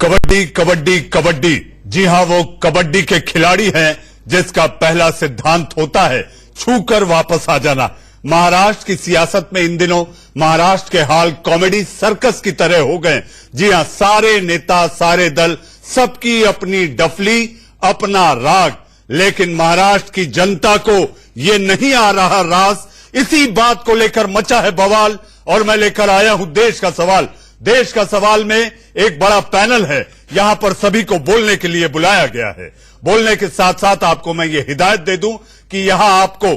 कबड्डी कबड्डी कबड्डी। जी हां, वो कबड्डी के खिलाड़ी हैं जिसका पहला सिद्धांत होता है छूकर वापस आ जाना। महाराष्ट्र की सियासत में इन दिनों महाराष्ट्र के हाल कॉमेडी सर्कस की तरह हो गए। जी हां, सारे नेता, सारे दल, सबकी अपनी डफली, अपना राग, लेकिन महाराष्ट्र की जनता को ये नहीं आ रहा रास। इसी बात को लेकर मचा है बवाल और मैं लेकर आया हूं देश का सवाल। देश का सवाल में एक बड़ा पैनल है, यहां पर सभी को बोलने के लिए बुलाया गया है। बोलने के साथ साथ आपको मैं ये हिदायत दे दूं कि यहां आपको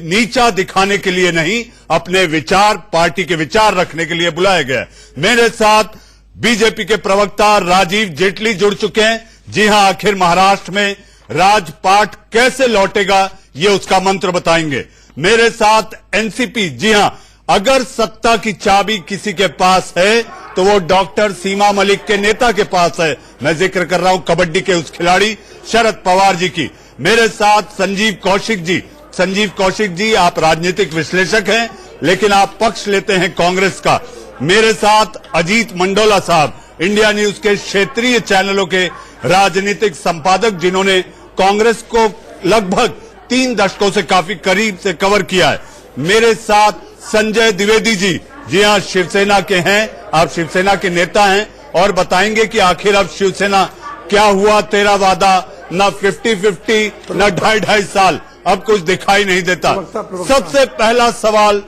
नीचा दिखाने के लिए नहीं, अपने विचार, पार्टी के विचार रखने के लिए बुलाया गया है। मेरे साथ बीजेपी के प्रवक्ता राजीव जेटली जुड़ चुके हैं। जी हां, आखिर महाराष्ट्र में राजपाट कैसे लौटेगा, ये उसका मंत्र बताएंगे। मेरे साथ एनसीपी, जी हां, अगर सत्ता की चाबी किसी के पास है तो वो डॉक्टर सीमा मलिक के नेता के पास है। मैं जिक्र कर रहा हूं कबड्डी के उस खिलाड़ी शरद पवार जी की। मेरे साथ संजीव कौशिक जी। संजीव कौशिक जी, आप राजनीतिक विश्लेषक हैं, लेकिन आप पक्ष लेते हैं कांग्रेस का। मेरे साथ अजीत मंडोला साहब, इंडिया न्यूज के क्षेत्रीय चैनलों के राजनीतिक संपादक, जिन्होंने कांग्रेस को लगभग 3 दशकों से काफी करीब से कवर किया है। मेरे साथ संजय द्विवेदी जी। जी हां, शिवसेना के हैं, आप शिवसेना के नेता हैं और बताएंगे कि आखिर अब शिवसेना क्या हुआ, तेरा वादा, न 50-50 न 2.5 साल, अब कुछ दिखाई नहीं देता। सबसे पहला सवाल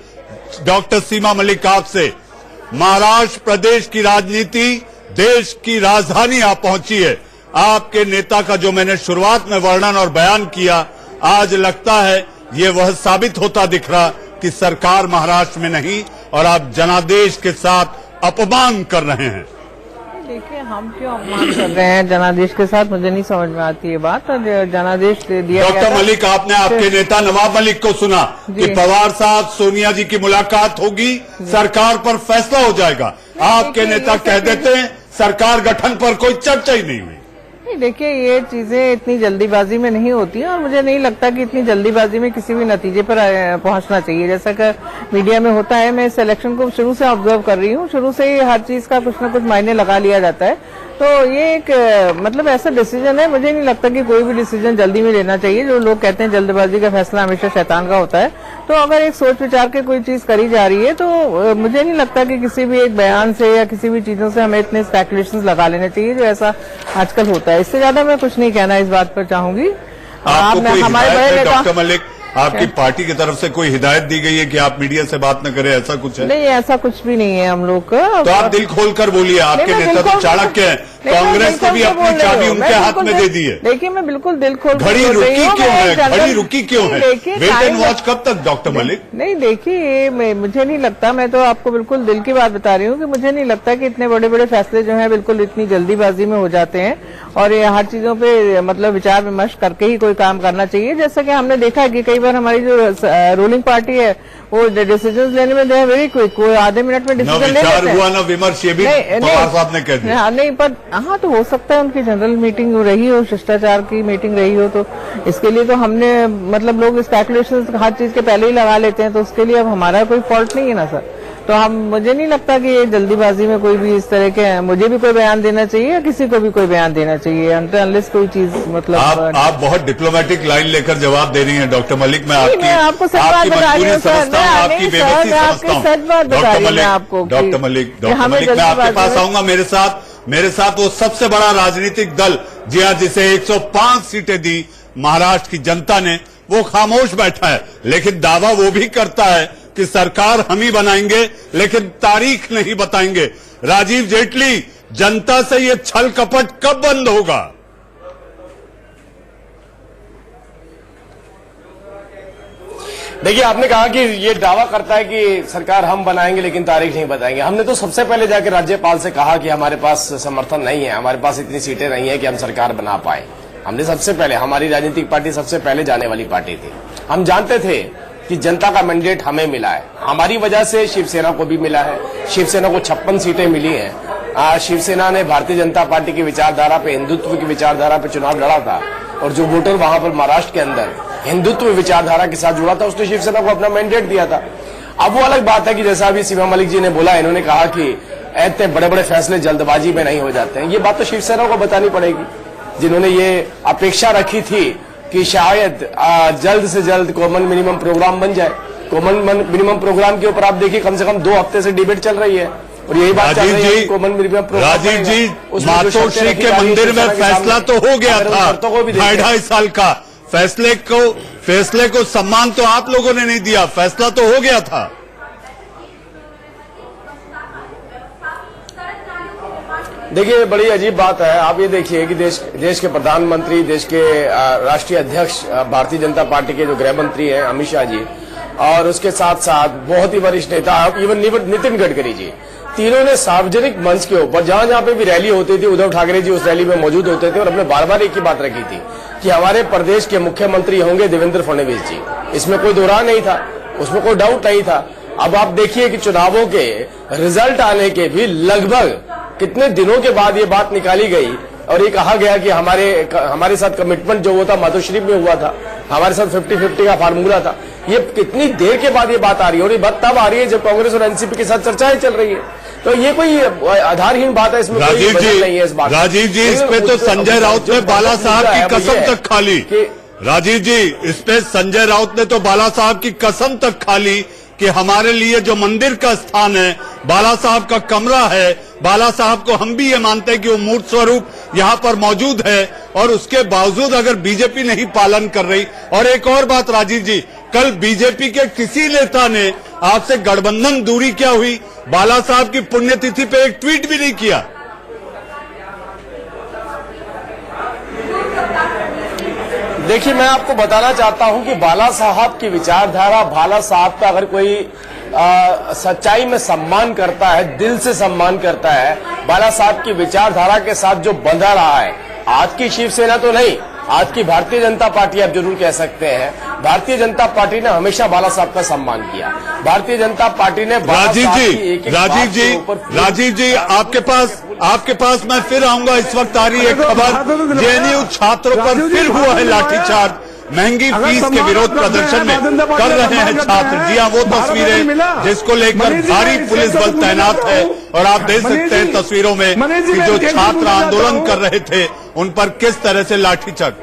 डॉक्टर सीमा मलिक आपसे। महाराष्ट्र प्रदेश की राजनीति, देश की राजधानी आप पहुंची है। आपके नेता का जो मैंने शुरुआत में वर्णन और बयान किया, आज लगता है ये वह साबित होता दिख रहा कि सरकार महाराष्ट्र में नहीं और आप जनादेश के साथ अपमान कर रहे हैं। देखिए, हम क्यों अपमान कर रहे हैं जनादेश के साथ, मुझे नहीं समझ में आती है बात। और जनादेश दिया डॉक्टर मलिक, आपने आपके नेता नवाब मलिक को सुना कि पवार साहब सोनिया जी की मुलाकात होगी, सरकार पर फैसला हो जाएगा। आपके नेता कह देते हैं सरकार गठन पर कोई चर्चा ही नहीं हुई। देखिए, ये चीजें इतनी जल्दीबाजी में नहीं होती हैं और मुझे नहीं लगता कि इतनी जल्दीबाजी में किसी भी नतीजे पर पहुंचना चाहिए। जैसा कि मीडिया में होता है, मैं इस इलेक्शन को शुरू से ऑब्जर्व कर रही हूँ। शुरू से ही हर चीज का कुछ न कुछ मायने लगा लिया जाता है। तो ये एक मतलब ऐसा डिसीजन है, मुझे नहीं लगता कि कोई भी डिसीजन जल्दी में लेना चाहिए। जो लोग कहते हैं जल्दबाजी का फैसला हमेशा शैतान का होता है, तो अगर एक सोच विचार के कोई चीज करी जा रही है तो मुझे नहीं लगता कि किसी भी एक बयान से या किसी भी चीजों से हमें इतने स्पेकुलेशंस लगा लेने चाहिए जो ऐसा आजकल होता है। इससे ज्यादा मैं कुछ नहीं कहना इस बात पर चाहूंगी। हमारे बड़े डॉक्टर मलिक, आपकी पार्टी की तरफ से कोई हिदायत दी गई है कि आप मीडिया से बात न करें, ऐसा कुछ है? नहीं, ऐसा कुछ भी नहीं है हम लोग का। तो आप दिल खोलकर बोलिए, आपके नेता तो चाणक्य हैं, कांग्रेस ने भी अपनी चाबी उनके हाथ में दे दी है। देखिए, मैं बिल्कुल दिल खोल घड़ी रुकी क्यों है? घड़ी रुकी क्यों है? वेट एंड वॉच कब तक डॉक्टर मलिक? नहीं, देखिए, मुझे नहीं लगता, मैं तो आपको बिल्कुल दिल की बात बता रही हूँ कि मुझे नहीं लगता कि इतने बड़े बड़े फैसले जो हैं बिल्कुल इतनी जल्दीबाजी में हो जाते हैं और ये हर चीजों पे मतलब विचार विमर्श करके ही कोई काम करना चाहिए। जैसा कि हमने देखा है कि कई बार हमारी जो रूलिंग पार्टी है वो डिसीजन लेने में दे वेरी क्विक, वो आधे मिनट में डिसीजन ले लेते हैं। हुआ ना विमर्श, ये भी पवार साहब ने कह दिया। नहीं, पर हाँ, तो हो सकता है उनकी जनरल मीटिंग रही हो, शिष्टाचार की मीटिंग रही हो, तो इसके लिए तो हमने मतलब लोग स्पेकुलेशन हर चीज के पहले ही लगा लेते हैं, तो उसके लिए अब हमारा कोई फॉल्ट नहीं है ना सर। तो मुझे नहीं लगता कि ये जल्दीबाजी में कोई भी इस तरह के मुझे भी कोई बयान देना चाहिए या किसी को भी कोई बयान देना चाहिए अनलेस कोई चीज मतलब। आप बहुत डिप्लोमेटिक लाइन लेकर जवाब दे रही हैं डॉक्टर मलिक। मैं आपको सच बात बता रही हूँ सर, आपकी बेबसी समझता हूँ। सच बात बता रही हूँ आपको। डॉक्टर मलिक, मैं आपके पास आऊंगा। मेरे साथ वो सबसे बड़ा राजनीतिक दल, जी हाँ, जिसे 105 सीटें दी महाराष्ट्र की जनता ने, वो खामोश बैठा है, लेकिन दावा वो भी करता है कि सरकार हम ही बनाएंगे, लेकिन तारीख नहीं बताएंगे। राजीव जेटली, जनता से ये छल कपट कब बंद होगा? देखिए, आपने कहा कि ये दावा करता है कि सरकार हम बनाएंगे लेकिन तारीख नहीं बताएंगे। हमने तो सबसे पहले जाकर राज्यपाल से कहा कि हमारे पास समर्थन नहीं है, हमारे पास इतनी सीटें नहीं है कि हम सरकार बना पाए। हमने सबसे पहले, हमारी राजनीतिक पार्टी सबसे पहले जाने वाली पार्टी थी। हम जानते थे कि जनता का मैंडेट हमें मिला है, हमारी वजह से शिवसेना को भी मिला है। शिवसेना को 56 सीटें मिली हैं। शिवसेना ने भारतीय जनता पार्टी की विचारधारा पे, हिंदुत्व की विचारधारा पे चुनाव लड़ा था और जो वोटर वहां पर महाराष्ट्र के अंदर हिंदुत्व विचारधारा के साथ जुड़ा था, उसने शिवसेना को अपना मैंडेट दिया था। अब वो अलग बात है कि जैसा अभी सीमा मलिक जी ने बोला, इन्होंने कहा कि इतने बड़े बड़े फैसले जल्दबाजी में नहीं हो जाते हैं। ये बात तो शिवसेना को बतानी पड़ेगी, जिन्होंने ये अपेक्षा रखी थी कि शायद जल्द से जल्द कॉमन मिनिमम प्रोग्राम बन जाए। कॉमन मिनिमम प्रोग्राम के ऊपर आप देखिए कम से कम 2 हफ्ते से डिबेट चल रही है और यही बात चल रही है कॉमन मिनिमम प्रोग्राम। राजीव जी, मातोश्री के मंदिर में फैसला तो हो गया था 2.5 साल का, फैसले को सम्मान तो आप लोगों ने नहीं दिया, फैसला तो हो गया था। देखिए बड़ी अजीब बात है, आप ये देखिए कि देश के प्रधानमंत्री, देश के राष्ट्रीय अध्यक्ष भारतीय जनता पार्टी के जो गृह मंत्री हैं अमित शाह जी, और उसके साथ साथ बहुत ही वरिष्ठ नेता इवन नितिन गडकरी जी, तीनों ने सार्वजनिक मंच के ऊपर जहां जहां पे भी रैली होती थी, उद्धव ठाकरे जी उस रैली में मौजूद होते थे और अपने बार बार एक ही बात रखी थी कि हमारे प्रदेश के मुख्यमंत्री होंगे देवेंद्र फडणवीस जी। इसमें कोई दोहरा नहीं था, उसमें कोई डाउट नहीं था। अब आप देखिए कि चुनावों के रिजल्ट आने के भी लगभग कितने दिनों के बाद ये बात निकाली गई और ये कहा गया कि हमारे साथ कमिटमेंट जो हुआ था मातोश्री में हुआ था, हमारे साथ 50-50 का फार्मूला था। ये कितनी देर के बाद ये बात आ रही है और ये बात तब आ रही है जब कांग्रेस और एनसीपी के साथ चर्चाएं चल रही है। तो ये कोई आधारहीन बात है, इसमें कोई वजह नहीं है इस बात। राजीव जी, इस पे तो संजय राउत ने बाला साहब की कसम तक खा ली। राजीव जी, इस पे संजय राउत ने तो बाला साहब की कसम तक खा ली कि हमारे लिए जो मंदिर का स्थान है, बाला साहब का कमरा है, बाला साहब को हम भी ये मानते हैं कि वो मूर्त स्वरूप यहाँ पर मौजूद है, और उसके बावजूद अगर बीजेपी नहीं पालन कर रही। और एक और बात राजीव जी, कल बीजेपी के किसी नेता ने आपसे गठबंधन दूरी क्या हुई, बाला साहब की पुण्यतिथि पे एक ट्वीट भी नहीं किया। देखिए मैं आपको बताना चाहता हूं कि बाला साहब की विचारधारा, बाला साहब का अगर कोई सच्चाई में सम्मान करता है, दिल से सम्मान करता है, बाला साहब की विचारधारा के साथ जो बंधा रहा है, आज की शिवसेना तो नहीं, आज की भारतीय जनता पार्टी आप जरूर कह सकते हैं, भारतीय जनता पार्टी ने हमेशा बाला साहब का सम्मान किया। भारतीय जनता पार्टी ने राजीव जी आपके पास मैं फिर आऊंगा। इस वक्त आ रही है खबर, जेएनयू छात्रों पर फिर हुआ है लाठीचार्ज, महंगी फीस के विरोध प्रदर्शन में कर रहे हैं छात्र। जी हाँ, वो तस्वीरें जिसको लेकर भारी पुलिस बल तैनात है और आप देख सकते हैं तस्वीरों में कि जो छात्र आंदोलन कर रहे थे उन पर किस तरह से लाठीचार्ज।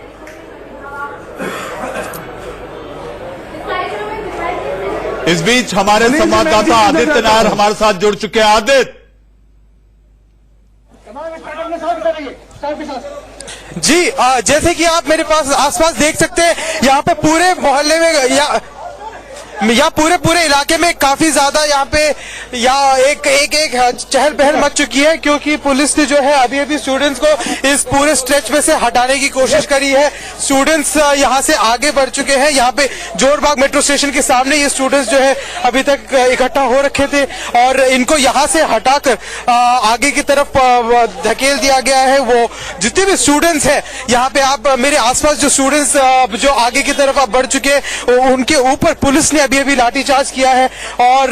इस बीच हमारे संवाददाता आदित्य नायर हमारे साथ जुड़ चुके हैं। आदित्य जी, जैसे कि आप मेरे पास आसपास देख सकते हैं, यहाँ पे पूरे मोहल्ले में या पूरे इलाके में काफी ज्यादा यहाँ पे एक चहल पहल मच चुकी है, क्योंकि पुलिस ने जो है अभी स्टूडेंट्स को इस पूरे स्ट्रेच में से हटाने की कोशिश करी है। स्टूडेंट्स यहाँ से आगे बढ़ चुके हैं। यहाँ पे जोरबाग मेट्रो स्टेशन के सामने ये स्टूडेंट्स जो है अभी तक इकट्ठा हो रखे थे और इनको यहाँ से हटाकर आगे की तरफ धकेल दिया गया है। वो जितने भी स्टूडेंट्स हैं यहाँ पे, आप मेरे आसपास जो स्टूडेंट्स जो आगे की तरफ आप बढ़ चुके हैं, उनके ऊपर पुलिस ने अभी लाठीचार्ज किया है और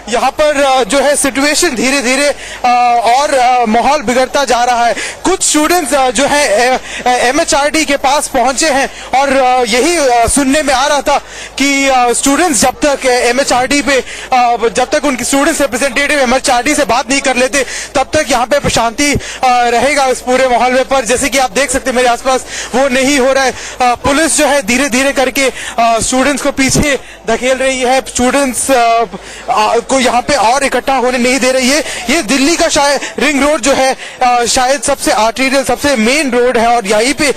यहाँ पर जो है सिचुएशन धीरे धीरे और माहौल बिगड़ता जा रहा है। कुछ स्टूडेंट्स जो है एमएचआरडी के पास पहुंचे हैं और यही सुनने में आ रहा था कि स्टूडेंट्स जब तक एमएचआरडी पे जब तक उनकी स्टूडेंट्स रिप्रेजेंटेटिव एमएचआरडी से बात नहीं कर लेते तब तक यहाँ पे शांति रहेगा इस पूरे माहौल में। पर जैसे कि आप देख सकते हैं मेरे आसपास वो नहीं हो रहा है। पुलिस जो है धीरे धीरे करके स्टूडेंट्स को पीछे धकेल रही है, स्टूडेंट्स को यहाँ पे और इकट्ठा होने नहीं दे रही है। ये दिल्ली का शायद रिंग रोड जो है शायद सबसे आर्टेरियल, सबसे मेन रोड है और यहीं पे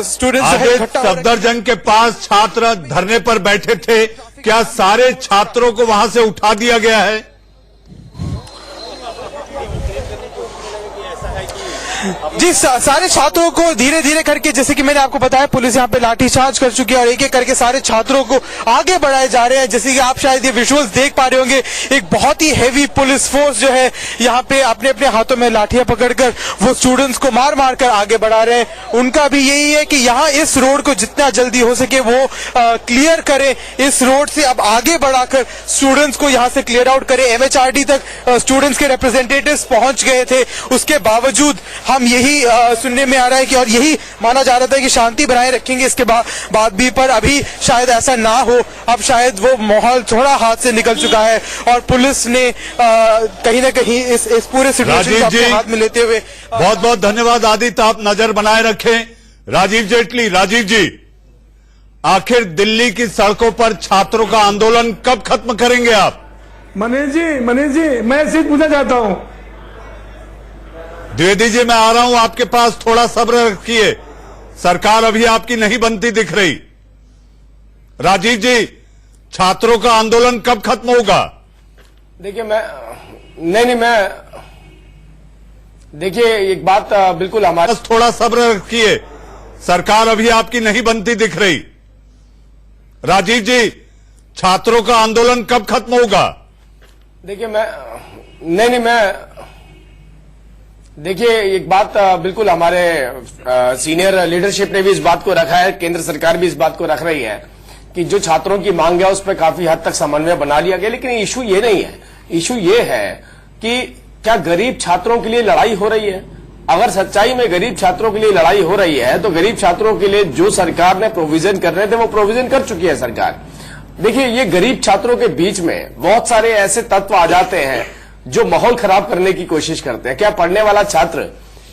स्टूडेंट्स सफदरजंग के पास छात्र धरने पर बैठे थे, क्या सारे छात्रों को वहां से उठा दिया गया है? जी, सारे छात्रों को धीरे धीरे करके, जैसे कि मैंने आपको बताया, पुलिस यहाँ पे लाठीचार्ज कर चुकी है और एक एक करके सारे छात्रों को आगे बढ़ाए जा रहे हैं। जैसे कि आप शायद ये विजुअल्स देख पा रहे होंगे, एक बहुत ही हैवी पुलिस फोर्स जो है यहाँ पे अपने अपने हाथों में लाठियां पकड़कर वो स्टूडेंट्स को मार मार कर आगे बढ़ा रहे हैं। उनका भी यही है कि यहाँ इस रोड को जितना जल्दी हो सके वो क्लियर करें, इस रोड से अब आगे बढ़ाकर स्टूडेंट्स को यहाँ से क्लियर आउट करें। एमएचआरडी तक स्टूडेंट्स के रिप्रेजेंटेटिव्स पहुंच गए थे, उसके बावजूद हम यही सुनने में आ रहा है कि और यही माना जा रहा था कि शांति बनाए रखेंगे इसके बाद भी, पर अभी शायद ऐसा ना हो। अब शायद वो माहौल थोड़ा हाथ से निकल चुका है और पुलिस ने कहीं ना कहीं इस पूरे सिचुएशन को अपने हाथ में लेते हुए बहुत बहुत धन्यवाद आदित्य, आप नजर बनाए रखें। राजीव जी, आखिर दिल्ली की सड़कों पर छात्रों का आंदोलन कब खत्म करेंगे आप? मनीष जी, मैं एक चीज पूछना चाहता हूं। द्विवेदी जी, मैं आ रहा हूं आपके पास, थोड़ा सब्र रखिए, सरकार अभी आपकी नहीं बनती दिख रही। राजीव जी, छात्रों का आंदोलन कब खत्म होगा? देखिए देखिए एक बात बिल्कुल हमारे, थोड़ा सब्र रखिए, सरकार अभी आपकी नहीं बनती दिख रही। राजीव जी, छात्रों का आंदोलन कब खत्म होगा? देखिए एक बात बिल्कुल हमारे सीनियर लीडरशिप ने भी इस बात को रखा है, केंद्र सरकार भी इस बात को रख रही है कि जो छात्रों की मांग है उस पर काफी हद तक समन्वय बना लिया गया। लेकिन इशू ये नहीं है, इशू ये है कि क्या गरीब छात्रों के लिए लड़ाई हो रही है? अगर सच्चाई में गरीब छात्रों के लिए लड़ाई हो रही है तो गरीब छात्रों के लिए जो सरकार ने प्रोविजन कर रहे थे वो प्रोविजन कर चुकी है सरकार। देखिए, ये गरीब छात्रों के बीच में बहुत सारे ऐसे तत्व आ जाते हैं जो माहौल खराब करने की कोशिश करते हैं। क्या पढ़ने वाला छात्र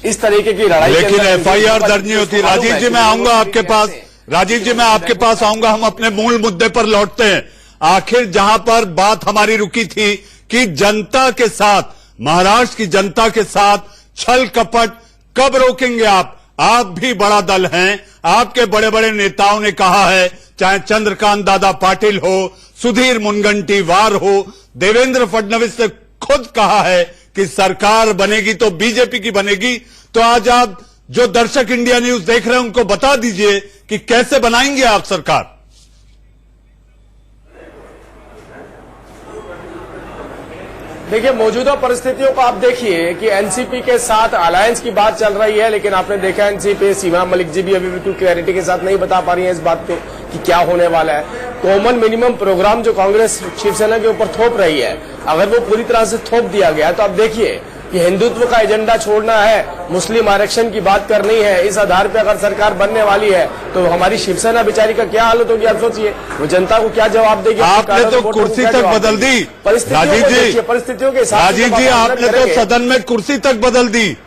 इस तरीके की लड़ाई, लेकिन FIR दर्ज नहीं होती। राजीव जी, मैं आऊंगा आपके पास, राजीव जी मैं आपके पास आऊंगा। हम अपने मूल मुद्दे पर लौटते हैं। आखिर जहां पर बात हमारी रुकी थी कि जनता के साथ, महाराष्ट्र की जनता के साथ छल कपट कब रोकेंगे आप भी बड़ा दल हैं, आपके बड़े बड़े नेताओं ने कहा है, चाहे चंद्रकांत दादा पाटिल हो, सुधीर मुनगंटीवार हो, देवेंद्र फडणवीस ने खुद कहा है कि सरकार बनेगी तो बीजेपी की बनेगी। तो आज आप जो दर्शक इंडिया न्यूज देख रहे हैं उनको बता दीजिए कि कैसे बनाएंगे आप सरकार। देखिए, मौजूदा परिस्थितियों को आप देखिए कि एनसीपी के साथ अलायंस की बात चल रही है, लेकिन आपने देखा एनसीपी सीमा मलिक जी भी अभी बिल्कुल क्लैरिटी के साथ नहीं बता पा रही है इस बात पे कि क्या होने वाला है। कॉमन मिनिमम प्रोग्राम जो कांग्रेस शिवसेना के ऊपर थोप रही है, अगर वो पूरी तरह से थोप दिया गया तो आप देखिए कि हिंदुत्व का एजेंडा छोड़ना है, मुस्लिम आरक्षण की बात करनी है, इस आधार पर अगर सरकार बनने वाली है तो हमारी शिवसेना बेचारी का क्या हालत होगी आप सोचिए। वो जनता को क्या जवाब देगी? आपने तो कुर्सी तक बदल दी राजीव जी, परिस्थितियों के हिसाब से राजीव जी आपने तो सदन में कुर्सी तक बदल दी।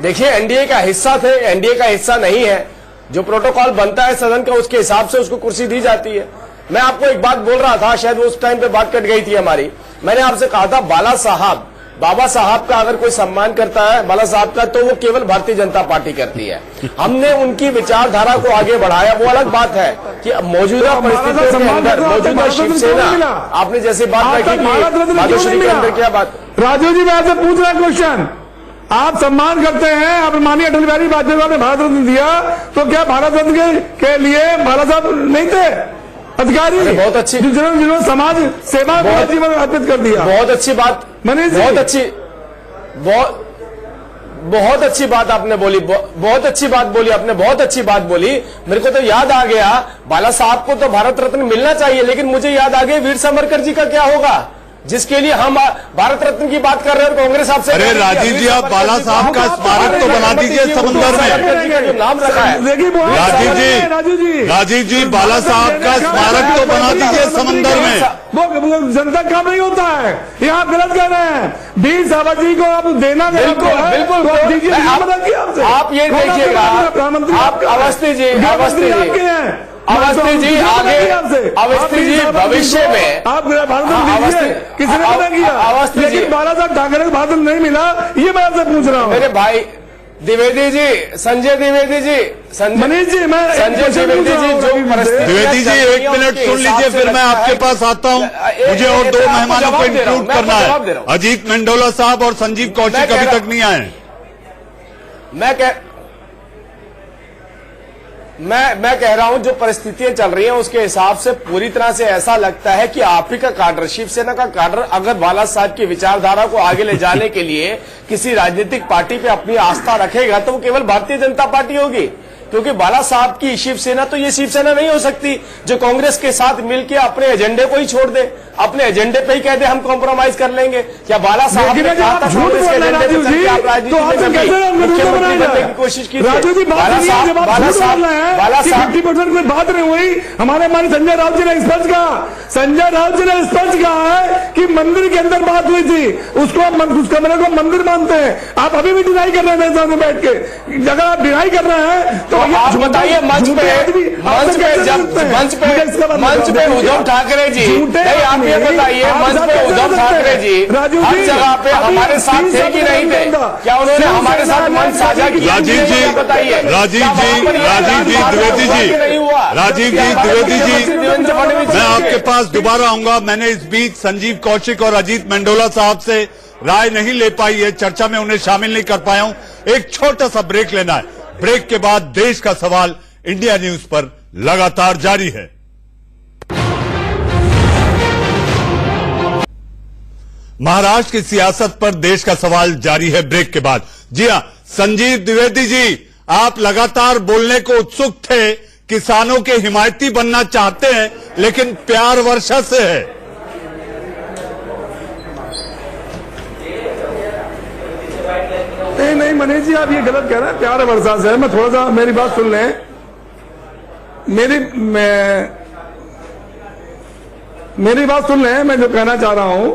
देखिए, एनडीए का हिस्सा थे, एनडीए का हिस्सा नहीं है। जो प्रोटोकॉल बनता है सदन का उसके हिसाब से उसको कुर्सी दी जाती है। मैं आपको एक बात बोल रहा था, शायद वो उस टाइम पे बात कट गई थी हमारी। मैंने आपसे कहा था बाबा साहब का अगर कोई सम्मान करता है बाला साहब का, तो वो केवल भारतीय जनता पार्टी करती है। हमने उनकी विचारधारा को आगे बढ़ाया, वो अलग बात है कि मौजूदा परिस्थितियों के अंदर मौजूदा शिवसेना, आपने जैसे बात रखी कि माधुश्री के अंदर क्या बात। राजू जी, मैं आपसे पूछ रहा क्वेश्चन, आप सम्मान करते हैं, आप माननीय अटल बिहारी वाजपेयी साहब ने भारत रत्न दिया, तो क्या भारत रत्न के लिए बाला साहब नहीं थे अधिकारी? बहुत अच्छी, जिन्होंने समाज सेवा को जीवन अर्पित कर दिया। बहुत अच्छी बात, बहुत अच्छी बात आपने बोली, बहुत अच्छी बात बोली आपने, बहुत अच्छी बात बोली। मेरे को तो याद आ गया, बाला साहब को तो भारत रत्न मिलना चाहिए, लेकिन मुझे याद आ गया वीर सावरकर जी का क्या होगा, जिसके लिए हम भारत रत्न की बात कर रहे हैं। कांग्रेस आपसे, अरे राजीव जी, आप बाला साहब का स्मारक तो बना दीजिए समंदर में। जो नाम रखा है राजीव जी, बाला साहब का स्मारक तो बना दीजिए समंदर में। वो जनता काम नहीं होता है, ये आप गलत कह रहे हैं। वीर सावरकर जी को आप देना, बिल्कुल आप ये देखिएगा, आप अवस्थी जी भविष्य में आप किसी ने मना किया, लेकिन बाला साहब ठाकरे को भारत नहीं मिला, ये मैं आपसे पूछ रहा हूँ। मेरे भाई द्विवेदी जी, संजय द्विवेदी जी, मनीष जी, मैं संजय द्विवेदी जी, जो द्विवेदी जी 1 मिनट सुन लीजिए, फिर मैं आपके पास आता हूँ। मुझे और 2 मेहमानों को इंक्लूड करना है। अजीत मेंडोला साहब और संजीव कौशिक अभी तक नहीं आए। मैं कह रहा हूं जो परिस्थितियां चल रही हैं उसके हिसाब से पूरी तरह से ऐसा लगता है कि आप ही का काडर, शिवसेना का काडर, अगर बाला साहब की विचारधारा को आगे ले जाने के लिए किसी राजनीतिक पार्टी पे अपनी आस्था रखेगा तो वो केवल भारतीय जनता पार्टी होगी। क्योंकि बाला साहब की शिवसेना तो ये शिवसेना नहीं हो सकती जो कांग्रेस के साथ मिलकर अपने एजेंडे को ही छोड़ दे, अपने एजेंडे पे ही कह दे हम कॉम्प्रोमाइज कर लेंगे। क्या बाला साहब ने कहा था कांग्रेस के एजेंडे पे चल के आप राजनीति में मुख्यमंत्री बनने की कोशिश की? बाला साहब 50% में बात नहीं हुई। हमारे माननीय संजय राउत जी ने स्पष्ट कहा है कि मंदिर के अंदर बात हुई थी, उसको उस कमरे को मंदिर मानते हैं। आप अभी भी डिनाई कर रहे हैं मेरे सामने बैठ के। अगर आप डिनाई कर रहे हैं तो आप बताइए मंच पे उद्धव ठाकरे जी, आप ये बताइए मंच पे उद्धव ठाकरे जी हर जगह पे हमारे साथ थे कि नहीं थे? क्या उन्होंने हमारे साथ मंच साझा किया? राजीव जी द्विवेदी जी, मैं आपके पास दोबारा आऊंगा। मैंने इस बीच संजीव कौशिक और अजीत मंडोला साहब से राय नहीं ले पाई है, चर्चा में उन्हें शामिल नहीं कर पाया हूं। एक छोटा सा ब्रेक लेना है, ब्रेक के बाद देश का सवाल इंडिया न्यूज पर लगातार जारी है। महाराष्ट्र की सियासत पर देश का सवाल जारी है ब्रेक के बाद। जी हां, संजीव द्विवेदी जी, आप लगातार बोलने को उत्सुक थे, किसानों के हिमायती बनना चाहते हैं, लेकिन प्यार वर्षा से है। नहीं मनीष जी, आप ये गलत कह रहे हैं। प्यार वर्षा से मैं थोड़ा सा, मेरी बात सुन लें। मेरी बात सुन लें, मैं जो कहना चाह रहा हूं,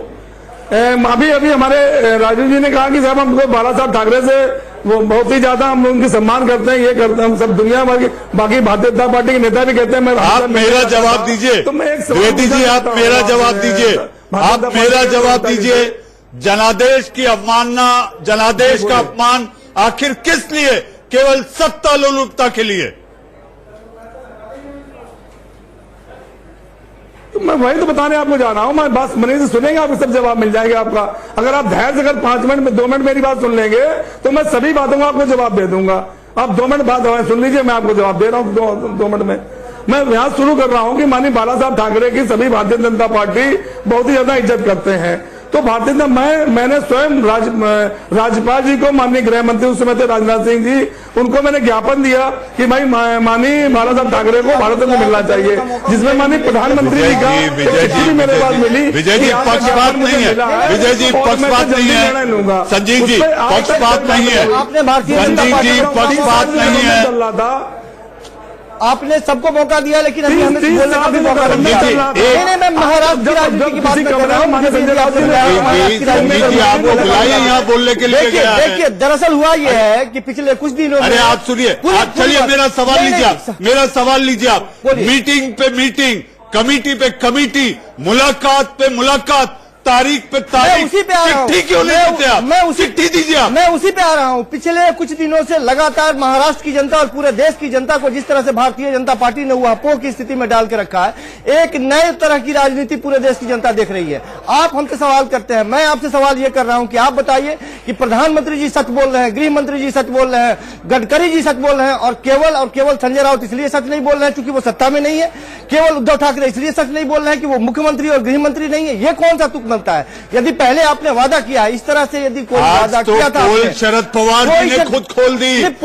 अभी हमारे राजीव जी ने कहा कि साहब हमको बाला साहब ठाकरे से वो बहुत ही ज्यादा हम उनकी सम्मान करते हैं, ये करते हैं, हम सब दुनिया भर की बाकी भारतीय जनता पार्टी के नेता भी कहते हैं। आप मेरा जवाब दीजिए द्विवेदी जी, आप मेरा जवाब दीजिए, आप मेरा जवाब दीजिए। जनादेश की अवमानना, जनादेश का अपमान आखिर किस लिए? केवल सत्ता लोलुपता के लिए? तो मैं वही तो बताने आपको जा रहा हूं। मैं बात मनीष से सुनेंगे, आपको सब जवाब मिल जाएगा आपका। अगर आप धैर्य से अगर 5 मिनट में 2 मिनट मेरी बात सुन लेंगे तो मैं सभी बातों का आपको जवाब दे दूंगा। आप 2 मिनट बात सुन लीजिए, मैं आपको जवाब दे रहा हूं 2 मिनट में। मैं यहां शुरू कर रहा हूं कि माननीय बाला साहब ठाकरे की सभी भारतीय जनता पार्टी बहुत ही ज्यादा इज्जत करते हैं। तो भारतीय जनता मैंने स्वयं राज्यपाल जी को, माननीय गृह मंत्री उस समय थे राजनाथ सिंह जी, उनको मैंने ज्ञापन दिया कि भाई माननीय बाला साहब ठाकरे को भारत रत्न मिलना चाहिए, जिसमें माननीय प्रधानमंत्री जी का चिट्ठी मेरे पास मिली। विजय जी पक्षपात नहीं है, विजय जी पक्षपात नहीं है, संजीव जी पक्षपात नहीं है, संजीव जी पक्षपात नहीं है। आपने सबको मौका दिया, लेकिन अभी हमें बोलने का भी मौका नहीं दिया। मैं महाराष्ट्र की राजनीति की बात कर रहा हूँ। आपको बुलाइए यहाँ बोलने के लिए। देखिए, दरअसल हुआ ये है कि पिछले कुछ दिनों में, अरे आप सुनिए, आप चलिए मेरा सवाल लीजिए, आप मेरा सवाल लीजिए। आप मीटिंग पे मीटिंग, कमेटी पे कमेटी, मुलाकात पे मुलाकात, तारीख पे तारीख, चिट्ठी क्यों नहीं देते आप? चिट्ठी दीजिए आप। मैं उसी पे आ रहा हूँ। पिछले कुछ दिनों से लगातार महाराष्ट्र की जनता और पूरे देश की जनता को जिस तरह से भारतीय जनता पार्टी ने ऊहापोह की स्थिति में डाल के रखा है, एक नए तरह की राजनीति पूरे देश की जनता देख रही है। आप हमसे सवाल करते हैं, मैं आपसे सवाल ये कर रहा हूँ कि आप बताइए कि प्रधानमंत्री जी सच बोल रहे हैं, गृह मंत्री जी सच बोल रहे हैं, गडकरी जी सच बोल रहे हैं, और केवल संजय राउत इसलिए सच नहीं बोल रहे हैं क्योंकि वो सत्ता में नहीं है, केवल उद्धव ठाकरे इसलिए सच नहीं बोल रहे हैं कि वो मुख्यमंत्री और गृह मंत्री नहीं है। ये कौन सा तुक बनता है? यदि पहले आपने वादा किया इस तरह से, यदि कोई वादा किया था, शरद पवार जी ने खुद खोल दी। आपकी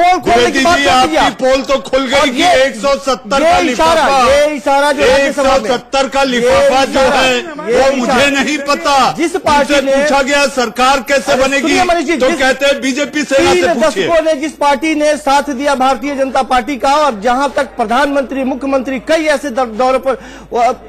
पोल तो खुल गई कि 170 का लिफाफा, ये इशारा जो 170 का लिफाफा जो है वो मुझे नहीं पता। जिस पार्टी ने पूछा गया सरकार कैसे बनेगी तो कहते हैं बीजेपी से दशकों ने जिस पार्टी ने साथ दिया भारतीय जनता पार्टी का, और जहां तक प्रधानमंत्री मुख्यमंत्री कई ऐसे दौरों पर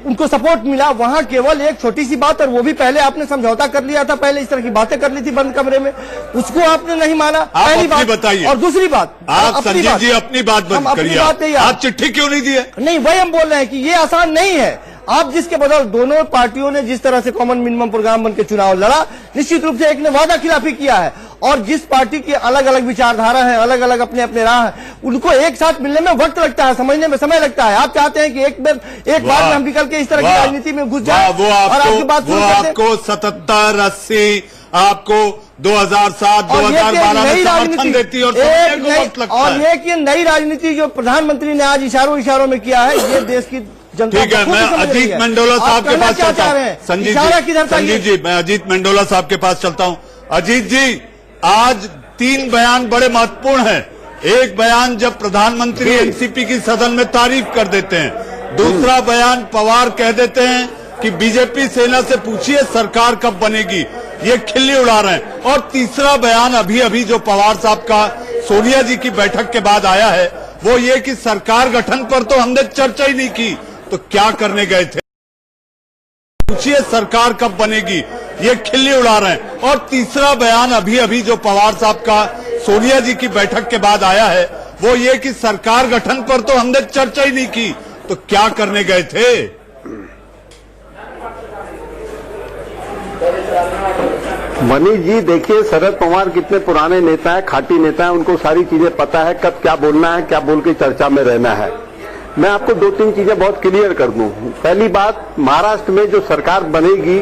उनको सपोर्ट मिला, वहां केवल एक छोटी सी बात, और वो भी पहले आपने समझौता कर लिया था, पहले इस तरह की बातें कर ली थी बंद कमरे में, उसको आपने नहीं माना। पहली बात बताइए। और दूसरी बात, आप संजीव जी अपनी बात बंद करिए। आप चिट्ठी क्यों नहीं दी है? नहीं, वही हम बोल रहे हैं कि ये आसान नहीं है। आप जिसके बदल दोनों पार्टियों ने जिस तरह से कॉमन मिनिमम प्रोग्राम बन के चुनाव लड़ा, निश्चित रूप से एक ने वादा खिलाफी किया है, और जिस पार्टी की अलग अलग विचारधारा है, अलग अलग अपने अपने राह है, उनको एक साथ मिलने में वक्त लगता है, समझने में समय लगता है। आप चाहते हैं कि एक बार में हम निकल के इस तरह की राजनीति में घुस जाए, और आपकी बात आपको 77, 80, आपको 2007, 2012 में समर्थन देती और ये नई राजनीति जो प्रधानमंत्री ने आज इशारों में किया है, ये देश की जनता। ठीक है, मैं अजीत मंडोला साहब के पास चलता हूँ। संजीव जी, मैं अजीत मंडोला साहब के पास चलता हूँ। अजीत जी, आज 3 बयान बड़े महत्वपूर्ण हैं। एक बयान जब प्रधानमंत्री एनसीपी की सदन में तारीफ कर देते हैं, दूसरा बयान पवार कह देते हैं कि बीजेपी सेना से पूछिए सरकार कब बनेगी, ये खिल्ली उड़ा रहे हैं। और तीसरा बयान अभी अभी जो पवार साहब का सोनिया जी की बैठक के बाद आया है वो ये कि सरकार गठन पर तो हमने चर्चा ही नहीं की, तो क्या करने गए थे, पूछिए सरकार कब बनेगी, ये खिल्ली उड़ा रहे हैं। और तीसरा बयान अभी अभी जो पवार साहब का सोनिया जी की बैठक के बाद आया है वो ये कि सरकार गठन पर तो हमने चर्चा ही नहीं की, तो क्या करने गए थे। मनीष जी देखिए, शरद पवार कितने पुराने नेता है, खाटी नेता है, उनको सारी चीजें पता है कब क्या बोलना है, क्या बोल के चर्चा में रहना है। मैं आपको दो तीन चीजें बहुत क्लियर कर दूं। पहली बात, महाराष्ट्र में जो सरकार बनेगी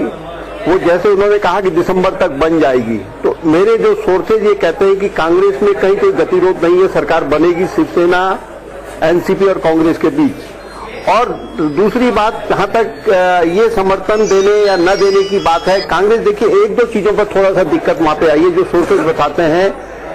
वो जैसे उन्होंने कहा कि दिसंबर तक बन जाएगी, तो मेरे जो सोर्सेज ये कहते हैं कि कांग्रेस में कहीं कोई गतिरोध नहीं है, सरकार बनेगी शिवसेना, एनसीपी और कांग्रेस के बीच। और दूसरी बात, जहां तक ये समर्थन देने या न देने की बात है, कांग्रेस देखिए एक दो चीजों पर थोड़ा सा दिक्कत वहां पे आई है। जो सोर्सेज बताते हैं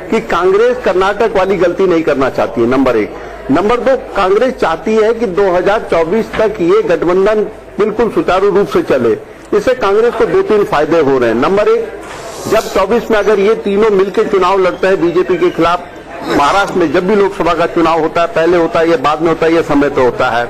कि कांग्रेस कर्नाटक वाली गलती नहीं करना चाहती है, नंबर एक। नंबर दो, कांग्रेस चाहती है कि 2024 तक ये गठबंधन बिल्कुल सुचारू रूप से चले। इससे कांग्रेस को दो तीन फायदे हो रहे हैं। नंबर एक, जब 24 में अगर ये तीनों मिलकर चुनाव लड़ते हैं बीजेपी के खिलाफ, महाराष्ट्र में जब भी लोकसभा का चुनाव होता है, पहले होता है या बाद में होता है, ये समय पे होता है,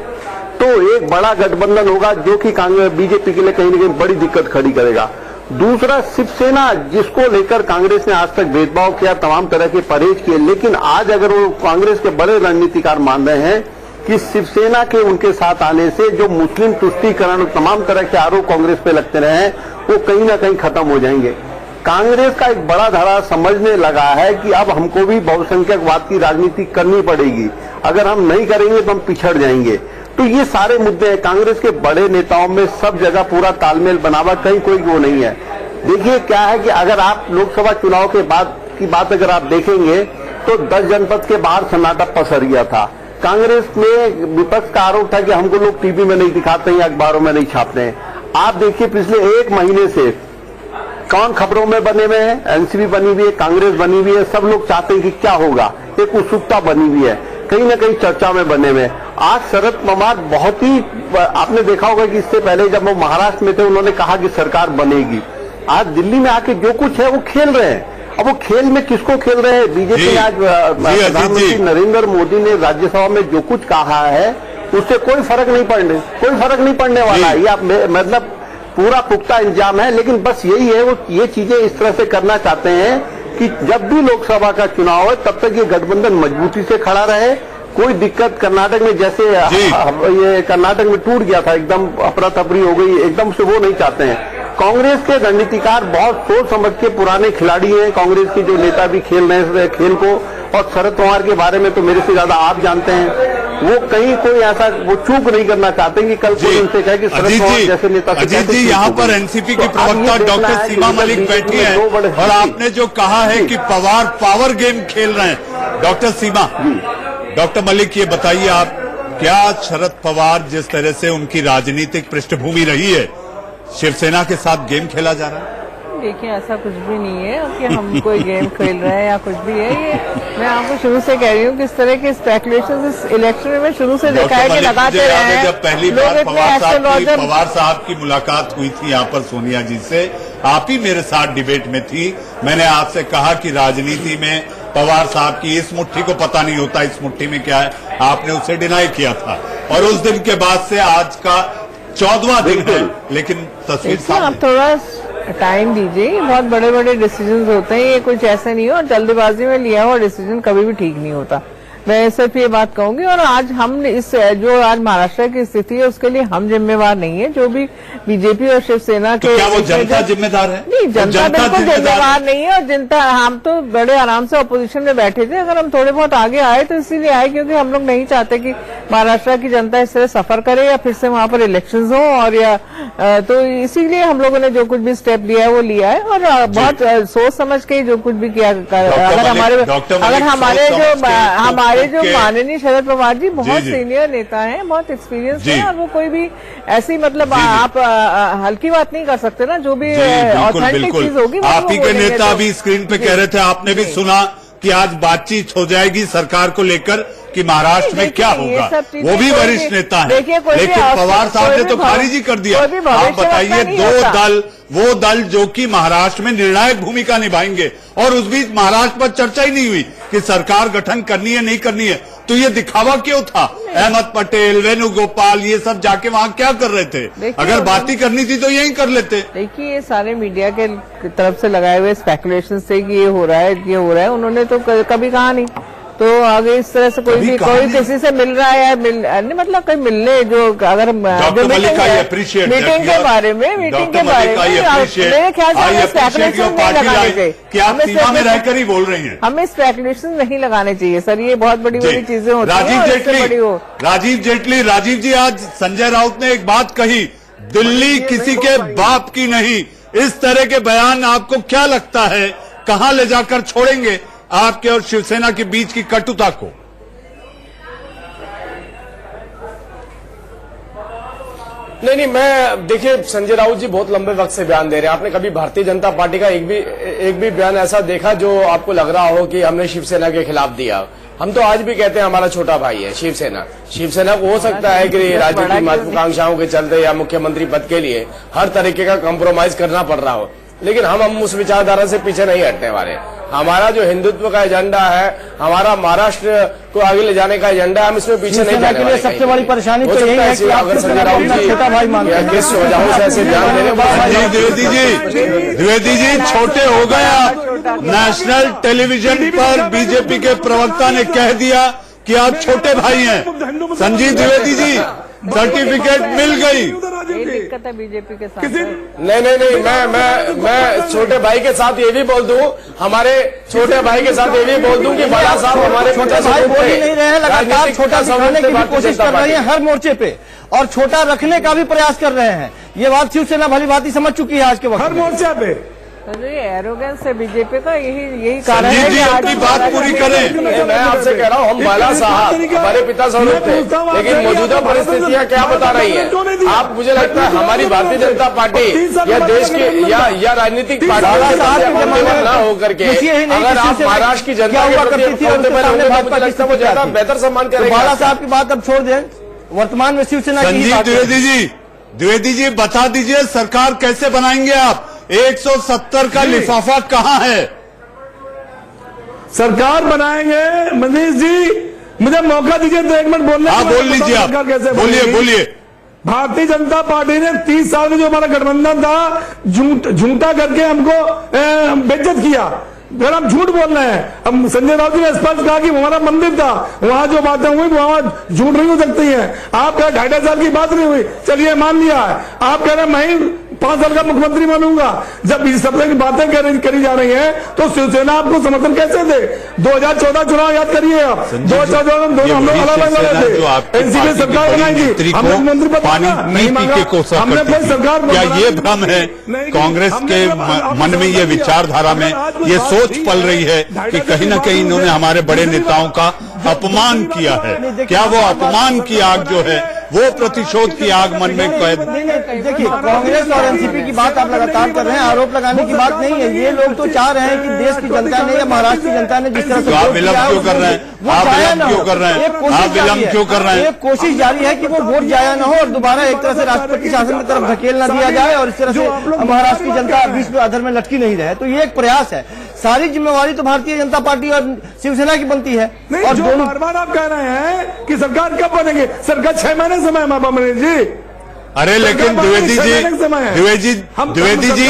तो एक बड़ा गठबंधन होगा जो कि कांग्रेस बीजेपी के लिए कहीं न कहीं बड़ी दिक्कत खड़ी करेगा। दूसरा, शिवसेना जिसको लेकर कांग्रेस ने आज तक भेदभाव किया, तमाम तरह के परहेज किए, लेकिन आज अगर वो कांग्रेस के बड़े रणनीतिकार मान रहे हैं कि शिवसेना के उनके साथ आने से जो मुस्लिम तुष्टीकरण और तमाम तरह के आरोप कांग्रेस पे लगते रहे हैं वो कहीं ना कहीं खत्म हो जाएंगे। कांग्रेस का एक बड़ा धारा समझने लगा है कि अब हमको भी बहुसंख्यकवाद की राजनीति करनी पड़ेगी, अगर हम नहीं करेंगे तो हम पिछड़ जाएंगे। तो ये सारे मुद्दे हैं। कांग्रेस के बड़े नेताओं में सब जगह पूरा तालमेल बना हुआ, कहीं कोई वो नहीं है। देखिए क्या है कि अगर आप लोकसभा चुनाव के बाद की बात अगर आप देखेंगे तो 10 जनपद के बाहर सन्नाटा पसर गया था। कांग्रेस में विपक्ष का आरोप था कि हमको लोग टीवी में नहीं दिखाते हैं या अखबारों में नहीं छापते हैं। आप देखिए पिछले एक महीने से कौन खबरों में बने हुए हैं, एनसीपी बनी हुई है, कांग्रेस बनी हुई है, सब लोग चाहते हैं कि क्या होगा, एक उत्सुकता बनी हुई है, कहीं ना कहीं चर्चा में बने हुए। आज शरद पवार बहुत ही, आपने देखा होगा कि इससे पहले जब वो महाराष्ट्र में थे उन्होंने कहा कि सरकार बनेगी। आज दिल्ली में आके जो कुछ है वो खेल रहे हैं। अब वो खेल में किसको खेल रहे हैं? बीजेपी ने आज प्रधानमंत्री नरेंद्र मोदी ने राज्यसभा में जो कुछ कहा है उससे कोई फर्क नहीं पड़ने वाला है। ये मतलब पूरा पुख्ता इंतजाम है, लेकिन बस यही है, वो ये चीजें इस तरह से करना चाहते हैं कि जब भी लोकसभा का चुनाव है तब तक ये गठबंधन मजबूती से खड़ा रहे। कोई दिक्कत कर्नाटक में जैसे ये कर्नाटक में टूट गया था, एकदम अफरा तफरी हो गई, एकदम से वो नहीं चाहते हैं। कांग्रेस के रणनीतिकार बहुत सोच समझ के पुराने खिलाड़ी हैं, कांग्रेस के जो नेता भी खेल रहे हैं खेल को, और शरद पवार के बारे में तो मेरे से ज्यादा आप जानते हैं। वो कहीं कोई ऐसा वो चूक नहीं करना चाहते कि कल कोई उनसे कहे कि शरद पवार जैसे नेता से अजीत जी, यहाँ पर एनसीपी की प्रवक्ता डॉक्टर सीमा मलिक बैठी है और आपने जो कहा है कि पवार पावर गेम खेल रहे हैं, डॉक्टर मलिक ये बताइए आप, क्या शरद पवार जिस तरह से उनकी राजनीतिक पृष्ठभूमि रही है, शिवसेना के साथ गेम खेला जा रहा है? देखिए ऐसा कुछ भी नहीं है कि हम कोई गेम खेल रहे हैं या कुछ भी है। ये मैं आपको शुरू से कह रही हूँ कि इस तरह के स्पेकुलेशन इस इलेक्शन में शुरू से देखा है कि लगाते रहे हैं। जब पहली बार पवार साहब की मुलाकात हुई थी यहाँ पर सोनिया जी से, आप ही मेरे साथ डिबेट में थी, मैंने आपसे कहा कि राजनीति में पवार साहब की इस मुट्ठी को पता नहीं होता इस मुट्ठी में क्या है, आपने उसे डिनाई किया था। और उस दिन के बाद से आज का 14वां दिन है, लेकिन तस्वीर आप थोड़ा टाइम दीजिए। बहुत बड़े बड़े डिसीजन होते हैं, ये कुछ ऐसा नहीं हो और जल्दबाजी में लिया हुआ डिसीजन कभी भी ठीक नहीं होता। मैं सिर्फ ये बात कहूंगी। और आज हम इस जो आज महाराष्ट्र की स्थिति है उसके लिए हम जिम्मेवार नहीं है, जो भी बीजेपी और शिवसेना के। तो क्या वो जनता जिम्मेदार है? नहीं, जनता बिल्कुल जिम्मेवार नहीं है। और जनता, हम तो बड़े आराम से अपोजिशन में बैठे थे। अगर हम थोड़े बहुत आगे आए तो इसीलिए आए क्योंकि हम लोग नहीं चाहते कि महाराष्ट्र की जनता इस तरह सफर करे या फिर से वहां पर इलेक्शंस हो। और या तो इसीलिए हम लोगों ने जो कुछ भी स्टेप लिया है वो लिया है और बहुत सोच समझ के जो कुछ भी किया। अगर हमारे जो माननीय शरद पवार जी बहुत सीनियर नेता हैं, बहुत एक्सपीरियंस है, और वो कोई भी ऐसी मतलब आप हल्की बात नहीं कर सकते ना। जो भी ऑथेंटिक चीज होगी आप ही के नेता अभी स्क्रीन पे कह रहे थे, आपने भी सुना कि आज बातचीत हो जाएगी सरकार को लेकर कि महाराष्ट्र में क्या होगा। वो भी वरिष्ठ नेता है, लेकिन पवार साहब ने तो खारिज ही कर दिया। आप बताइए, वो दल जो कि महाराष्ट्र में निर्णायक भूमिका निभाएंगे, और उस बीच महाराष्ट्र पर चर्चा ही नहीं हुई कि सरकार गठन करनी है नहीं करनी है। तो ये दिखावा क्यों था? अहमद पटेल, वेणुगोपाल, ये सब जाके वहां क्या कर रहे थे? अगर बात ही करनी थी तो यही कर लेते। देखिए, ये सारे मीडिया के तरफ से लगाए हुए स्पेकुलेशन से कि ये हो रहा है, ये हो रहा है, उन्होंने तो कभी कहा नहीं। तो आगे इस तरह से कोई किसी से मिल रहा है, मतलब कोई मिलने जो अगर मीटिंग के बारे में मेरे ख्याल से स्पेकुलेशन नहीं लगाने चाहिए। रहकर ही बोल रही हैं, हमें स्पेकुलेशन नहीं लगाने चाहिए सर, ये बहुत बड़ी बड़ी चीजें होती हैं। राजीव जी, आज संजय राउत ने एक बात कही, दिल्ली किसी के बाप की नहीं। इस तरह के बयान आपको क्या लगता है कहां ले जाकर छोड़ेंगे आपके और शिवसेना के बीच की कटुता को? नहीं, मैं देखिए, संजय राउत जी बहुत लंबे वक्त से बयान दे रहे हैं। आपने कभी भारतीय जनता पार्टी का एक भी बयान ऐसा देखा जो आपको लग रहा हो कि हमने शिवसेना के खिलाफ दिया? हम तो आज भी कहते हैं हमारा छोटा भाई है शिवसेना को हो सकता है कि राजनीतिक महत्वाकांक्षाओं के चलते या मुख्यमंत्री पद के लिए हर तरीके का कॉम्प्रोमाइज करना पड़ रहा हो, लेकिन हम उस विचारधारा से पीछे नहीं हटने वाले। हमारा जो हिंदुत्व का एजेंडा है, हमारा महाराष्ट्र को आगे ले जाने का एजेंडा है, हम इसमें पीछे नहीं जाने वाले। सबसे बड़ी परेशानी तो यही है कि अगर संजय राउत जी छोटा भाई मानते हैं, किस वजहों से ऐसे ध्यान दे रहे? द्विवेदी जी, छोटे हो गए आप। नेशनल टेलीविजन पर बीजेपी के प्रवक्ता ने कह दिया कि आप छोटे भाई हैं। संजीव द्विवेदी जी, सर्टिफिकेट मिल गई। दिक्कत है बीजेपी के साथ। नहीं, मैं छोटे भाई के साथ ये भी बोल दूं, हमारे छोटे भाई के साथ ये भी बोल दूं कि बड़ा साहब हमारे छोटे भाई बोल ही नहीं रहे हैं, लगातार छोटा दिखाने की भी कोशिश कर रही है हर मोर्चे पे, और छोटा रखने का भी प्रयास कर रहे हैं। ये बात शिवसेना भली भांति समझ चुकी है आज के वक्त हर मोर्चे पे। ये एरोगेंस है बीजेपी का, यही कारण है कि अपनी बात पूरी करें। मैं आपसे कह रहा हूँ, हम बाला साहब हमारे पिता स्वरूप थे, लेकिन मौजूदा परिस्थितियां क्या बता रही हैं? आप, मुझे लगता है हमारी भारतीय जनता पार्टी या देश की या राजनीतिक पार्टी ना होकर के अगर आप महाराष्ट्र की जनता के प्रति वो ज्यादा बेहतर सम्मान करेंगे। बाला साहब की बात अब छोड़ दें, वर्तमान में शिवसेना की द्विवेदी जी बता दीजिए, सरकार कैसे बनाएंगे आप? 170 का लिफाफा कहां है? सरकार बनाएंगे मनीष जी, मुझे मौका दीजिए तो 1 मिनट बोलने। हाँ, बोल लीजिए आप, बोलिए। भारतीय जनता पार्टी ने 30 साल में जो हमारा गठबंधन था, झूठा करके हमको बेइज्जत किया। अगर हम झूठ बोल रहे हैं, हम संजय राउत जी ने स्पष्ट कहा कि हमारा मंदिर था, वहां जो बातें हुई वहां झूठ नहीं हो सकती हैं। आप कह 2.5 साल की बात नहीं हुई, चलिए मान लिया है। आप कह रहे मैं 5 साल का मुख्यमंत्री बनूंगा। जब इस सब की बातें करी जा रही हैं तो शिवसेना आपको समर्थन कैसे दे? 2014 चुनाव याद करिए आप, 2014 में दोनों हम लोग अलग अलग थे, एनसीपी सरकार बनाई थी, हम मुख्यमंत्री पद नहीं मांगा, हमने कोई सरकार। क्या ये भ्रम है कांग्रेस के मन में, ये विचारधारा में ये सोच पल रही है कि कहीं न कहीं इन्होंने हमारे बड़े नेताओं का अपमान किया है? क्या वो अपमान की आग जो है वो प्रतिशोध की आग मन में कैद? देखिए, कांग्रेस और एनसीपी की बात आप लगातार कर रहे हैं, आरोप लगाने की बात नहीं है। ये लोग तो चाह रहे हैं कि देश की जनता ने या महाराष्ट्र की जनता ने जिस तरह से आप विलंब क्यों कर रहे हैं? आप विलंब क्यों कर रहे हैं? एक कोशिश जारी है कि वो वोट जाया ना हो और दोबारा एक तरह से राष्ट्रपति शासन की तरफ धकेल न दिया जाए और इस तरह से महाराष्ट्र की जनता बीच में अधर में लटकी नहीं रहे। तो ये एक प्रयास है। सारी जिम्मेवारी तो भारतीय जनता पार्टी और शिवसेना की बनती है। और दोनों बार आप कह रहे हैं कि सरकार कब बनेगी? सरकार 6 महीने समय है बाबा मनीष जी। अरे लेकिन द्विवेदी जी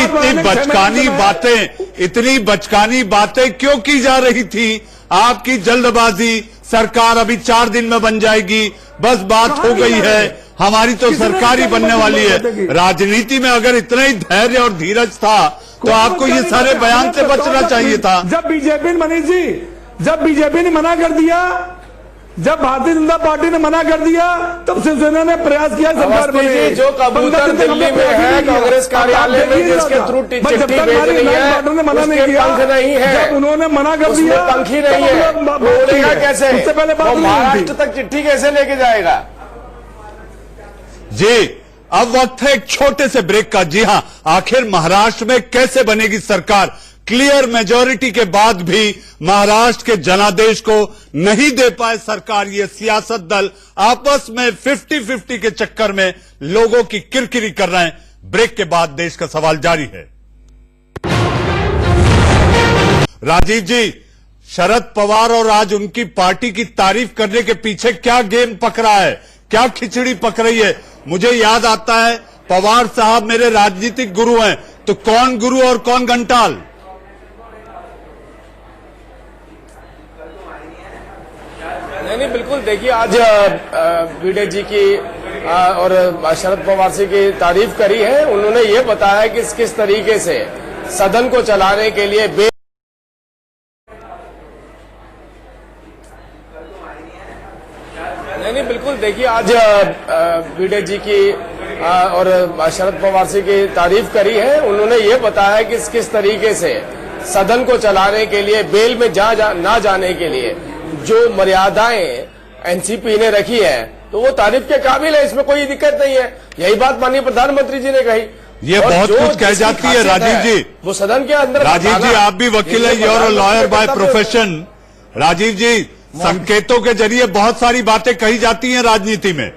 इतनी बचकानी बातें क्यों की जा रही थी? आपकी जल्दबाजी, सरकार अभी 4 दिन में बन जाएगी, बस बात हो गई है, हमारी तो सरकार ही बनने वाली है। राजनीति में अगर इतना ही धैर्य और धीरज था तो आपको ये सारे बयान से बचना चाहिए था। जब बीजेपी ने मना कर दिया, जब भारतीय जनता पार्टी ने मना कर दिया, तब शिवसेना ने प्रयास किया सरकार बने। जो कबूतर दिल्ली में है कांग्रेस कार्यालय में, जिसके थ्रू चिट्ठी भेजनी है, मना नहीं किया, पंख नहीं है, उन्होंने मना कर दिया, पंख ही नहीं है, बोलेगा कैसे? उससे पहले महाराष्ट्र तक चिट्ठी कैसे लेके जाएगा? जी, अब वक्त है एक छोटे से ब्रेक का। जी हां, आखिर महाराष्ट्र में कैसे बनेगी सरकार, क्लियर मेजॉरिटी के बाद भी महाराष्ट्र के जनादेश को नहीं दे पाए सरकार। ये सियासत दल आपस में 50-50 के चक्कर में लोगों की किरकिरी कर रहे हैं। ब्रेक के बाद देश का सवाल जारी है। राजीव जी, शरद पवार और आज उनकी पार्टी की तारीफ करने के पीछे क्या गेम पक रहा है, क्या खिचड़ी पक रही है? मुझे याद आता है पवार साहब मेरे राजनीतिक गुरु हैं, तो कौन गुरु और कौन घंटाल? नहीं, बिल्कुल। देखिए, आज वीडियो जी की और शरद पवार जी की तारीफ करी है। उन्होंने ये बताया कि किस तरीके से सदन को चलाने के लिए नहीं, बिल्कुल। देखिए, आज वीडियो जी की और शरद पवार जी की तारीफ करी है। उन्होंने ये बताया कि किस तरीके से सदन को चलाने के लिए बेल में ना जाने के लिए जो मर्यादाएं एनसीपी ने रखी है, तो वो तारीफ के काबिल है, इसमें कोई दिक्कत नहीं है। यही बात माननीय प्रधानमंत्री जी ने कही। ये बहुत कुछ कह जाती है राजीव जी। वो सदन के अंदर, राजीव जी आप भी वकील है, you're a lawyer by profession. Rajiv ji, संकेतों के जरिए बहुत सारी बातें कही जाती हैं राजनीति में।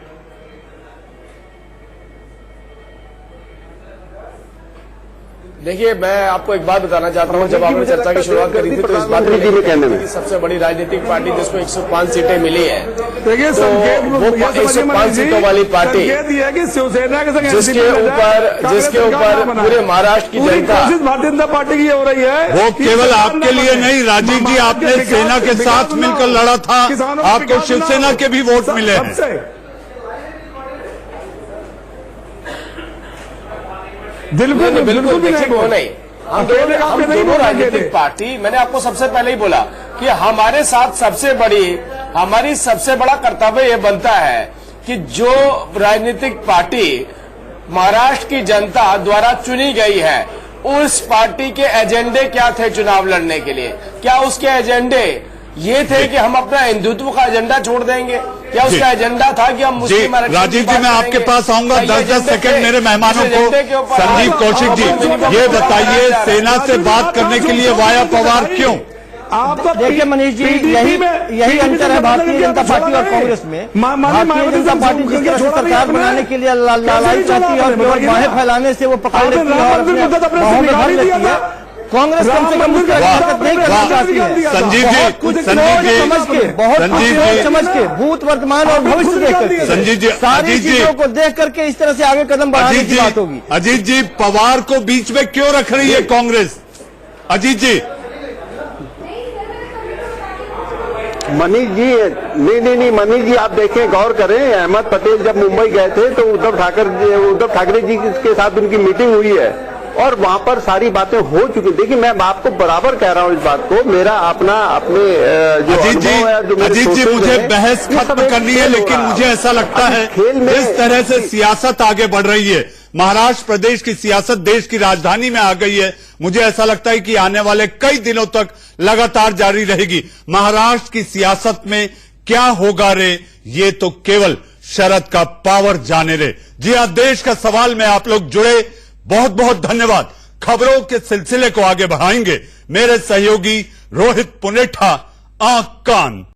देखिए, मैं आपको एक बात बताना चाहता हूँ। जब आपने चर्चा की शुरुआत करी थी तो इस बात में सबसे बड़ी राजनीतिक पार्टी जिसको 105 सीटें मिली है, तो वो 105 सीटों वाली पार्टी जिसके ऊपर पूरे महाराष्ट्र की जनता, भारतीय जनता पार्टी की हो रही है। वो केवल आपके लिए नहीं राजीव जी, आपने सेना के साथ मिलकर लड़ा था, आपको शिवसेना के भी वोट मिले हैं। बिल्कुल नहीं। हम दोनों राजनीतिक पार्टी, मैंने आपको सबसे पहले ही बोला कि हमारे साथ हमारी सबसे बड़ा कर्तव्य यह बनता है कि जो राजनीतिक पार्टी महाराष्ट्र की जनता द्वारा चुनी गई है, उस पार्टी के एजेंडे क्या थे चुनाव लड़ने के लिए? क्या उसके एजेंडे ये थे कि हम अपना हिंदुत्व का एजेंडा छोड़ देंगे? क्या उसका एजेंडा था कि हम मुस्लिम आरक्षण? राजीव जी, मैं आपके पास आऊंगा 10-10 सेकंड। मेरे मेहमानों को संजीव कौशिक जी, ये बताइए सेना से बात करने के लिए वाया पवार क्यों? आप तो देखिए मनीष जी, यही अंतर है भारतीय जनता पार्टी और कांग्रेस में। भारतीय जनता पार्टी जिस तरह से सरकार बनाने के लिए लालाई चाहती है और बाहें फैलाने से वो पकड़ लेती है और अपने बाहों में भर लेती है, कांग्रेस कम से कम उसकी हरकत नहीं करना चाहती है। संजीव जी, समझ के भूत वर्तमान और भविष्य देख करके संजीव जी, सारी चीजों को देख करके इस तरह से आगे कदम बढ़ाने की बात होगी। अजीत जी, पवार को बीच में क्यों रख रही है कांग्रेस? अजीत जी। मनीष जी, नहीं मनीष जी, आप देखें, गौर करें। अहमद पटेल जब मुंबई गए थे तो उद्धव ठाकरे जी के साथ उनकी मीटिंग हुई है और वहां पर सारी बातें हो चुकी। देखिए, मैं आपको बराबर कह रहा हूं इस बात को। मेरा अपने जो अजीत जी, मुझे बहस खत्म करनी है, लेकिन मुझे ऐसा लगता है इस तरह से सियासत आगे बढ़ रही है। महाराष्ट्र प्रदेश की सियासत देश की राजधानी में आ गई है। मुझे ऐसा लगता है कि आने वाले कई दिनों तक लगातार जारी रहेगी। महाराष्ट्र की सियासत में क्या होगा रे, ये तो केवल शरद का पावर जाने रे। जी हां, देश का सवाल में आप लोग जुड़े, बहुत बहुत धन्यवाद। खबरों के सिलसिले को आगे बढ़ाएंगे मेरे सहयोगी रोहित पुनेठा, आंख कान।